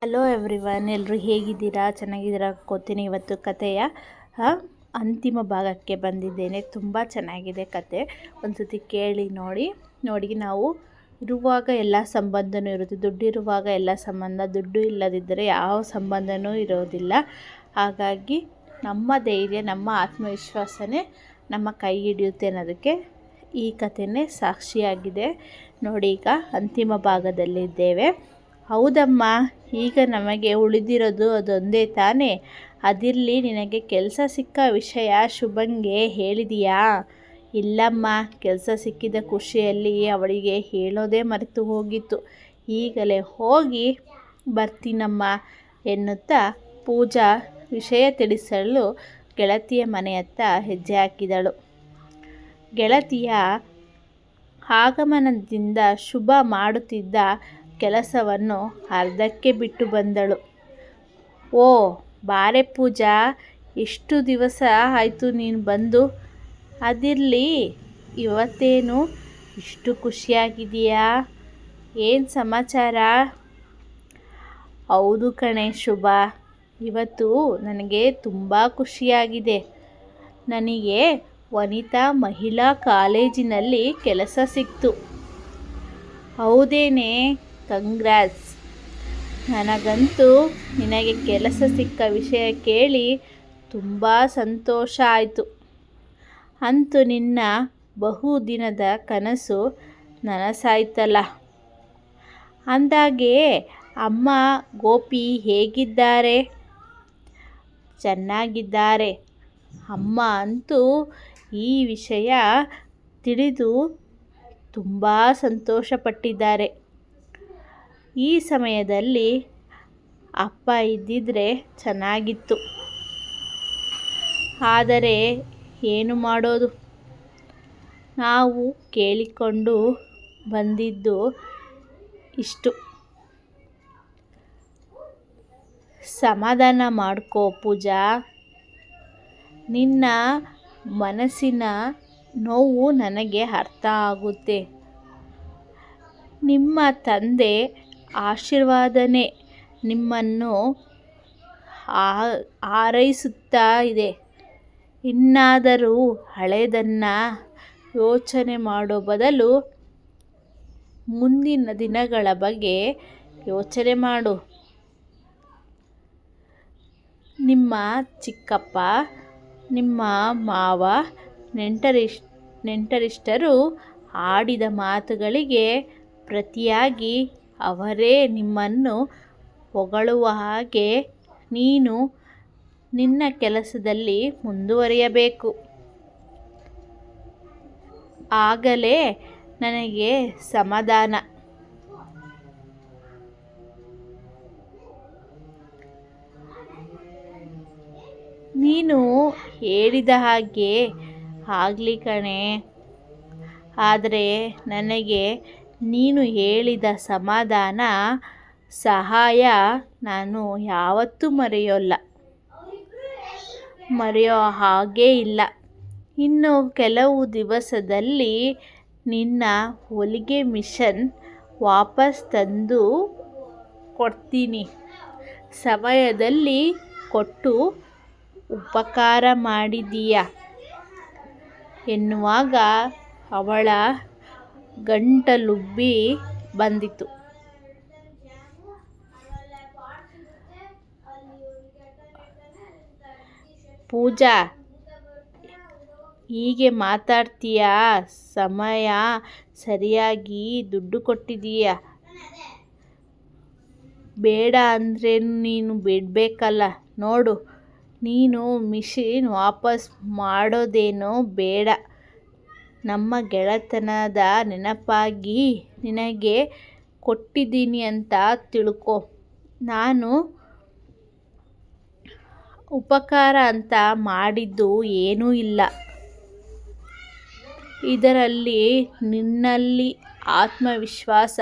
Hello everyone, ಎಲ್ಲರೂ ಹೇಗಿದ್ದೀರಾ? ಚೆನ್ನಾಗಿದ್ದೀರಾ ಅನ್ಕೋತೀನಿ. ಇವತ್ತು ಕಥೆಯ ಅಂತಿಮ ಭಾಗಕ್ಕೆ ಬಂದಿದ್ದೇನೆ. ತುಂಬ ಚೆನ್ನಾಗಿದೆ ಕತೆ, ಒಂದು ಸತಿ ಕೇಳಿ ನೋಡಿ. ನಾವು ಇರುವಾಗ ಎಲ್ಲ ಸಂಬಂಧನೂ ಇರುತ್ತೆ. ದುಡ್ಡಿರುವಾಗ ಎಲ್ಲ ಸಂಬಂಧ, ದುಡ್ಡು ಇಲ್ಲದಿದ್ದರೆ ಯಾವ ಸಂಬಂಧನೂ ಇರೋದಿಲ್ಲ. ಹಾಗಾಗಿ ನಮ್ಮ ಧೈರ್ಯ, ನಮ್ಮ ಆತ್ಮವಿಶ್ವಾಸನೇ ನಮ್ಮ ಕೈ ಹಿಡಿಯುತ್ತೆ ಅನ್ನೋದಕ್ಕೆ ಈ ಕಥೆನೇ ಸಾಕ್ಷಿಯಾಗಿದೆ. ನೋಡಿ, ಈಗ ಅಂತಿಮ ಭಾಗದಲ್ಲಿದ್ದೇವೆ. ಹೌದಮ್ಮ, ಈಗ ನಮಗೆ ಉಳಿದಿರೋದು ಅದೊಂದೇ ತಾನೇ? ಅದಿರಲಿ, ನಿನಗೆ ಕೆಲಸ ಸಿಕ್ಕ ವಿಷಯ ಶುಭಂಗೆ ಹೇಳಿದೀಯಾ? ಇಲ್ಲಮ್ಮ, ಕೆಲಸ ಸಿಕ್ಕಿದ ಖುಷಿಯಲ್ಲಿ ಅವಳಿಗೆ ಹೇಳೋದೇ ಮರೆತು ಹೋಗಿತ್ತು. ಈಗಲೇ ಹೋಗಿ ಬರ್ತೀನಮ್ಮ ಎನ್ನುತ್ತಾ ಪೂಜಾ ವಿಷಯ ತಿಳಿಸಲು ಗೆಳತಿಯ ಮನೆಯತ್ತ ಹೆಜ್ಜೆ ಹಾಕಿದಳು. ಗೆಳತಿಯ ಆಗಮನದಿಂದ ಶುಭ ಮಾಡುತ್ತಿದ್ದ ಕೆಲಸವನ್ನು ಅರ್ಧಕ್ಕೆ ಬಿಟ್ಟು ಬಂದಳು. ಓ ಬಾರೆ ಪೂಜಾ, ಎಷ್ಟು ದಿವಸ ಆಯಿತು ನೀನು ಬಂದು. ಅದಿರಲಿ, ಇವತ್ತೇನು ಇಷ್ಟು ಖುಷಿಯಾಗಿದೆಯಾ? ಏನು ಸಮಾಚಾರ? ಹೌದು ಕಣೆ ಶುಭ, ಇವತ್ತು ನನಗೆ ತುಂಬ ಖುಷಿಯಾಗಿದೆ. ನನಗೆ ವನಿತಾ ಮಹಿಳಾ ಕಾಲೇಜಿನಲ್ಲಿ ಕೆಲಸ ಸಿಕ್ತು. ಹೌದೇನೆ? ಕಂಗ್ರಾಟ್ಸ್. ನನಗಂತೂ ನಿನಗೆ ಕೆಲಸ ಸಿಕ್ಕ ವಿಷಯ ಕೇಳಿ ತುಂಬ ಸಂತೋಷ ಆಯಿತು. ಅಂತೂ ನಿನ್ನ ಬಹುದಿನದ ಕನಸು ನನಸಾಯ್ತಲ್ಲ. ಅಂದಾಗೆ ಅಮ್ಮ ಗೋಪಿ ಹೇಗಿದ್ದಾರೆ? ಚೆನ್ನಾಗಿದ್ದಾರೆ. ಅಮ್ಮ ಅಂತೂ ಈ ವಿಷಯ ತಿಳಿದು ತುಂಬ ಸಂತೋಷಪಟ್ಟಿದ್ದಾರೆ. ಈ ಸಮಯದಲ್ಲಿ ಅಪ್ಪ ಇದ್ದಿದ್ರೆ ಚೆನ್ನಾಗಿತ್ತು. ಆದರೆ ಏನು ಮಾಡೋದು, ನಾವು ಕೇಳಿಕೊಂಡು ಬಂದಿದ್ದು ಇಷ್ಟು. ಸಮಾಧಾನ ಮಾಡ್ಕೋ ಪೂಜಾ, ನಿನ್ನ ಮನಸ್ಸಿನ ನೋವು ನನಗೆ ಅರ್ಥ ಆಗುತ್ತೆ. ನಿಮ್ಮ ತಂದೆ ಆಶೀರ್ವಾದನೇ ನಿಮ್ಮನ್ನು ಹಾರೈಸುತ್ತಾ ಇದೆ. ಇನ್ನಾದರೂ ಹಳೆಯದನ್ನು ಯೋಚನೆ ಮಾಡೋ ಬದಲು ಮುಂದಿನ ದಿನಗಳ ಬಗ್ಗೆ ಯೋಚನೆ ಮಾಡು. ನಿಮ್ಮ ಚಿಕ್ಕಪ್ಪ, ನಿಮ್ಮ ಮಾವ, ನೆಂಟರಿಷ್ಟರು ಆಡಿದ ಮಾತುಗಳಿಗೆ ಪ್ರತಿಯಾಗಿ ಅವರೇ ನಿಮ್ಮನ್ನು ಹೊಗಳುವ ಹಾಗೆ ನೀನು ನಿನ್ನ ಕೆಲಸದಲ್ಲಿ ಮುಂದುವರಿಯಬೇಕು. ಆಗಲೇ ನನಗೆ ಸಮಾಧಾನ. ನೀನು ಹೇಳಿದ ಹಾಗೆ ಆಗಲಿ ಕಣೆ. ಆದರೆ ನನಗೆ ನೀನು ಹೇಳಿದ ಸಮಾಧಾನ, ಸಹಾಯ ನಾನು ಯಾವತ್ತೂ ಮರೆಯೋ ಹಾಗೇ ಇಲ್ಲ. ಇನ್ನು ಕೆಲವು ದಿವಸದಲ್ಲಿ ನಿನ್ನ ಹೊಲಿಗೆ ಮಿಷನ್ ವಾಪಸ್ ತಂದು ಕೊಡ್ತೀನಿ. ಸಮಯದಲ್ಲಿ ಕೊಟ್ಟು ಉಪಕಾರ ಮಾಡಿದೀಯ ಎನ್ನುವಾಗ ಅವಳ ಗಂಟಲುಬ್ಬಿ ಬಂದಿತು. ಪೂಜಾ, ಹೀಗೆ ಮಾತಾಡ್ತೀಯಾ? ಸಮಯ ಸರಿಯಾಗಿ ದುಡ್ಡು ಕೊಟ್ಟಿದೀಯ. ಬೇಡ ಅಂದ್ರೇನು ನೀನು ಬಿಡಬೇಕಲ್ಲ. ನೋಡು, ನೀನು ಮಿಷಿನ್ ವಾಪಸ್ ಮಾಡೋದೇನೋ ಬೇಡ. ನಮ್ಮ ಗೆಳೆತನದ ನೆನಪಾಗಿ ನಿನಗೆ ಕೊಟ್ಟಿದ್ದೀನಿ ಅಂತ ತಿಳ್ಕೊ. ನಾನು ಉಪಕಾರ ಅಂತ ಮಾಡಿದ್ದು ಏನೂ ಇಲ್ಲ. ಇದರಲ್ಲಿ ನಿನ್ನಲ್ಲಿ ಆತ್ಮವಿಶ್ವಾಸ,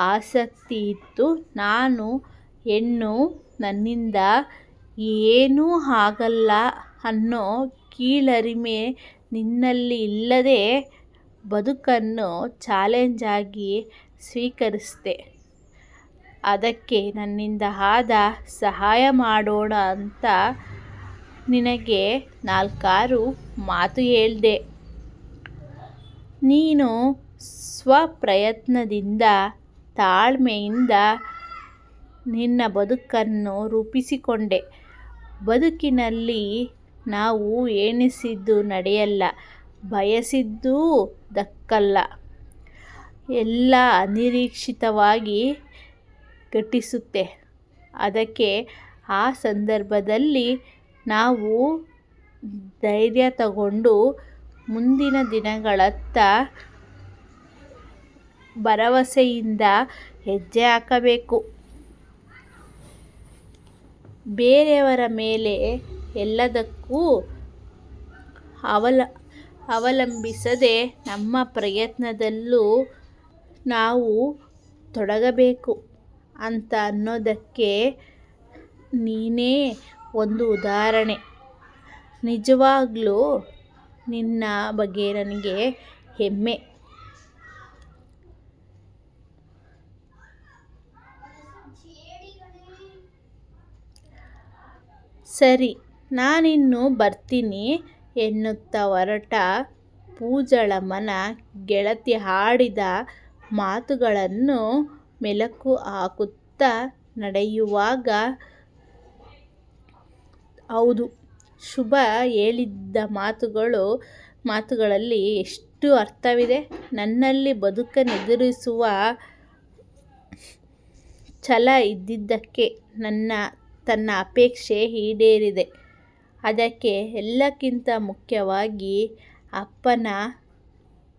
ಆಸಕ್ತಿ ಇತ್ತು. ನಾನು ಹೆಣ್ಣು, ನನ್ನಿಂದ ಏನೂ ಆಗಲ್ಲ ಅನ್ನೋ ಕೀಳರಿಮೆ ನಿನ್ನಲ್ಲಿ ಇಲ್ಲದೆ ಬದುಕನ್ನು ಚಾಲೆಂಜ್ ಆಗಿ ಸ್ವೀಕರಿಸಿದೆ. ಅದಕ್ಕೆ ನನ್ನಿಂದ ಆದ ಸಹಾಯ ಮಾಡೋಣ ಅಂತ ನಿನಗೆ 4 ಮಾತು ಹೇಳಿದೆ. ನೀನು ಸ್ವಪ್ರಯತ್ನದಿಂದ ತಾಳ್ಮೆಯಿಂದ ನಿನ್ನ ಬದುಕನ್ನು ರೂಪಿಸಿಕೊಂಡೆ. ಬದುಕಿನಲ್ಲಿ ನಾವು ಎಣಿಸಿದ್ದು ನಡೆಯಲ್ಲ, ಬಯಸಿದ್ದೂ ದಕ್ಕಲ್ಲ. ಎಲ್ಲ ಅನಿರೀಕ್ಷಿತವಾಗಿ ಘಟಿಸುತ್ತೆ. ಅದಕ್ಕೆ ಆ ಸಂದರ್ಭದಲ್ಲಿ ನಾವು ಧೈರ್ಯ ತಗೊಂಡು ಮುಂದಿನ ದಿನಗಳತ್ತ ಭರವಸೆಯಿಂದ ಹೆಜ್ಜೆ ಹಾಕಬೇಕು. ಬೇರೆಯವರ ಮೇಲೆ ಎಲ್ಲದಕ್ಕೂ ಅವಲಂಬಿಸದೆ ನಮ್ಮ ಪ್ರಯತ್ನದಲ್ಲೂ ನಾವು ತೊಡಗಬೇಕು ಅಂತ ಅನ್ನೋದಕ್ಕೆ ನೀನೇ ಒಂದು ಉದಾಹರಣೆ. ನಿಜವಾಗ್ಲೂ ನಿನ್ನ ಬಗ್ಗೆ ನನಗೆ ಹೆಮ್ಮೆ. ಸರಿ, ನಾನಿನ್ನು ಬರ್ತೀನಿ ಎನ್ನುತ್ತಾ ಹೊರಟ ಪೂಜಳಮ್ಮನ ಗೆಳತಿ ಆಡಿದ ಮಾತುಗಳನ್ನು ಮೆಲುಕು ಹಾಕುತ್ತಾ ನಡೆಯುವಾಗ, ಹೌದು, ಶುಭ ಹೇಳಿದ್ದ ಮಾತುಗಳಲ್ಲಿ ಎಷ್ಟು ಅರ್ಥವಿದೆ. ನನ್ನಲ್ಲಿ ಬದುಕನ್ನೆದುರಿಸುವ ಛಲ ಇದ್ದಿದ್ದಕ್ಕೆ ತನ್ನ ಅಪೇಕ್ಷೆ ಈಡೇರಿದೆ. ಅದಕ್ಕೆ ಎಲ್ಲಕ್ಕಿಂತ ಮುಖ್ಯವಾಗಿ ಅಪ್ಪನ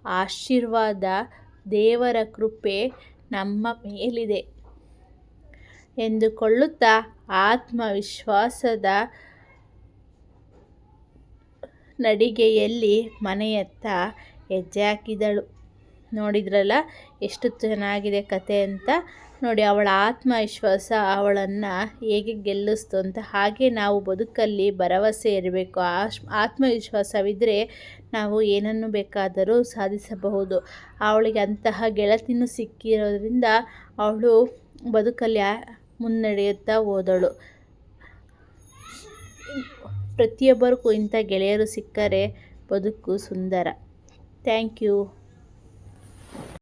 ಆಶೀರ್ವಾದ, ದೇವರ ಕೃಪೆ ನಮ್ಮ ಮೇಲಿದೆ ಎಂದುಕೊಳ್ಳುತ್ತಾ ಆತ್ಮವಿಶ್ವಾಸದ ನಡಿಗೆಯಲ್ಲಿ ಮನೆಯತ್ತ ಹೆಜ್ಜೆ ಹಾಕಿದಳು. ನೋಡಿದ್ರಲ್ಲ ಎಷ್ಟು ಚೆನ್ನಾಗಿದೆ ಕತೆ ಅಂತ. ನೋಡಿ, ಅವಳ ಆತ್ಮವಿಶ್ವಾಸ ಅವಳನ್ನು ಹೇಗೆ ಗೆಲ್ಲಿಸ್ತು ಅಂತ. ಹಾಗೆ ನಾವು ಬದುಕಲ್ಲಿ ಭರವಸೆ ಇರಬೇಕು. ಆತ್ಮವಿಶ್ವಾಸವಿದ್ದರೆ ನಾವು ಏನನ್ನು ಬೇಕಾದರೂ ಸಾಧಿಸಬಹುದು. ಅವಳಿಗೆ ಅಂತಹ ಗೆಳತಿನೂ ಸಿಕ್ಕಿರೋದ್ರಿಂದ ಅವಳು ಬದುಕಲ್ಲಿ ಮುನ್ನಡೆಯುತ್ತಾ ಹೋದಳು. ಪ್ರತಿಯೊಬ್ಬರಿಗೂ ಇಂಥ ಗೆಳೆಯರು ಸಿಕ್ಕರೆ ಬದುಕು ಸುಂದರ. Thank you.